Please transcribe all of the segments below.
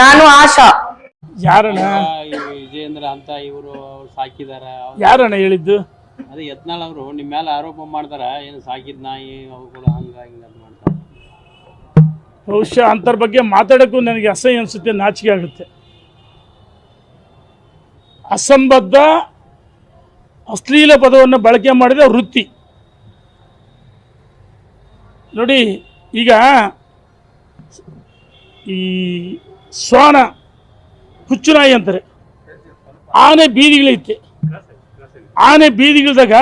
ನಾನು ಆಶಾ. ಯಾರಣ್ಣ ವಿಜಯೇಂದ್ರ ಅಂತ ಇವರು ಸಾಕಿದಾರ. ಯಾರಣ್ಣ ಹೇಳಿದ್ದು? ಅದೇ ಯತ್ನಾಳ್ ಅವರು ನಿಮ್ಮ ಮೇಲೆ ಆರೋಪ ಮಾಡ್ತಾರ, ಏನು ಸಾಕಿದ ನಾಯಿ ಅವುಗಳು ಹಂಗ ಹಿಂಗ ಅಂತ ಮಾಡ್ತಾರೆ. ಬಹುಶಃ ಅಂತರ ಬಗ್ಗೆ ಮಾತಾಡೋಕ್ಕೂ ನನಗೆ ಅಸಹ್ಯ ಅನಿಸುತ್ತೆ, ನಾಚಿಕೆ ಆಗುತ್ತೆ. ಅಸಂಬದ್ಧ ಅಶ್ಲೀಲ ಪದವನ್ನು ಬಳಕೆ ಮಾಡಿದ ವೃತ್ತಿ ನೋಡಿ. ಈಗ ಈ ಶ್ವಾನ ಹುಚ್ಚು ನಾಯಿ ಅಂತಾರೆ, ಆನೆ ಬೀದಿಗಳೈತೆ, ಆನೆ ಬೀದಿಗಳದಾಗ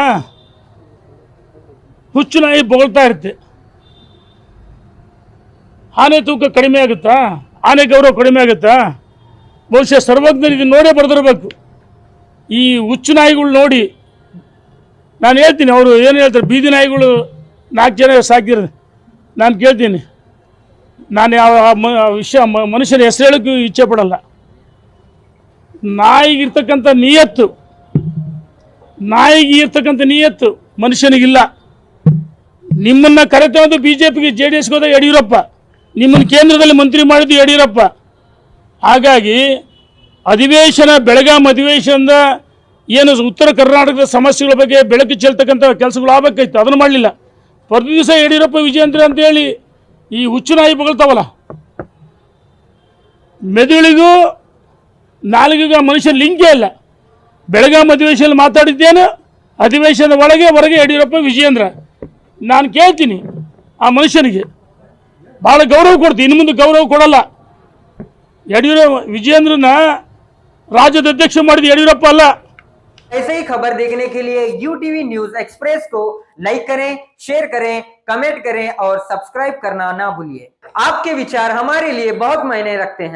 ಹುಚ್ಚು ನಾಯಿ ಬೊಗಳ್ತಾ ಇರುತ್ತೆ. ಆನೆ ತೂಕ ಕಡಿಮೆ ಆಗುತ್ತಾ? ಆನೆ ಗೌರವ ಕಡಿಮೆ ಆಗುತ್ತಾ? ಬಹುಶಃ ಸರ್ವಜ್ಞರು ಇದನ್ನು ನೋಡೇ ಬರೆದಿರಬೇಕು. ಈ ಹುಚ್ಚು ನಾಯಿಗಳು ನೋಡಿ ನಾನು ಹೇಳ್ತೀನಿ, ಅವರು ಏನು ಹೇಳ್ತಾರೆ, ಬೀದಿ ನಾಯಿಗಳು 4 ಜನ ಸಾಕಿರೋದು ನಾನು ಕೇಳ್ತೀನಿ. ನಾನು ಯಾವ ವಿಷಯ ಮನುಷ್ಯನ ಹೆಸರು ಹೇಳೋಕ್ಕೂ ಇಚ್ಛೆ ಪಡಲ್ಲ. ನಾಯಿಗಿರ್ತಕ್ಕಂಥ ನಿಯತ್ತು, ನಾಯಿಗೆ ಇರ್ತಕ್ಕಂಥ ನಿಯತ್ತು ಮನುಷ್ಯನಿಗಿಲ್ಲ. ನಿಮ್ಮನ್ನು ಕರೆತಂದು BJPಗೆ JDSಗೆ ಹೋದ ಯಡಿಯೂರಪ್ಪ, ನಿಮ್ಮನ್ನು ಕೇಂದ್ರದಲ್ಲಿ ಮಂತ್ರಿ ಮಾಡಿದ್ದು ಯಡಿಯೂರಪ್ಪ. ಹಾಗಾಗಿ ಅಧಿವೇಶನ, ಬೆಳಗಾಂ ಅಧಿವೇಶನದ ಏನು ಉತ್ತರ ಕರ್ನಾಟಕದ ಸಮಸ್ಯೆಗಳ ಬಗ್ಗೆ ಬೆಳಕು ಚೆಲ್ತಕ್ಕಂಥ ಕೆಲಸಗಳು ಆಗಬೇಕಾಯ್ತು, ಅದನ್ನು ಮಾಡಲಿಲ್ಲ. ಪ್ರತಿ ದಿವಸ ಯಡಿಯೂರಪ್ಪ ವಿಜಯೇಂದ್ರ ಅಂತೇಳಿ ಈ ಹುಚ್ಚು ನಾಯಿ ಬಗಳ್ತಾವಲ್ಲ. ಮೆದುಳಿಗೂ ನಾಲಿಗೆಗೂ ಮನುಷ್ಯ ಲಿಂಕೇ ಇಲ್ಲ. ಬೆಳಗಾಂ ಅಧಿವೇಶನ ಮಾತಾಡಿದ್ದೇನು, ಅಧಿವೇಶನದ ಒಳಗೆ ಹೊರಗೆ ಯಡಿಯೂರಪ್ಪ ವಿಜಯೇಂದ್ರ. ನಾನು ಕೇಳ್ತೀನಿ, ಆ ಮನುಷ್ಯನಿಗೆ ಭಾಳ ಗೌರವ ಕೊಡ್ತೀನಿ, ಇನ್ನು ಮುಂದೆ ಗೌರವ ಕೊಡಲ್ಲ. ವಿಜಯೇಂದ್ರನ ರಾಜ್ಯದ ಅಧ್ಯಕ್ಷ ಮಾಡಿದ ಯಡಿಯೂರಪ್ಪ ಅಲ್ಲ. ऐसे ही खबर देखने के लिए UTV न्यूज एक्सप्रेस को लाइक करें, शेयर करें, कमेंट करें और सब्सक्राइब करना ना भूलिए। आपके विचार हमारे लिए बहुत मायने रखते हैं।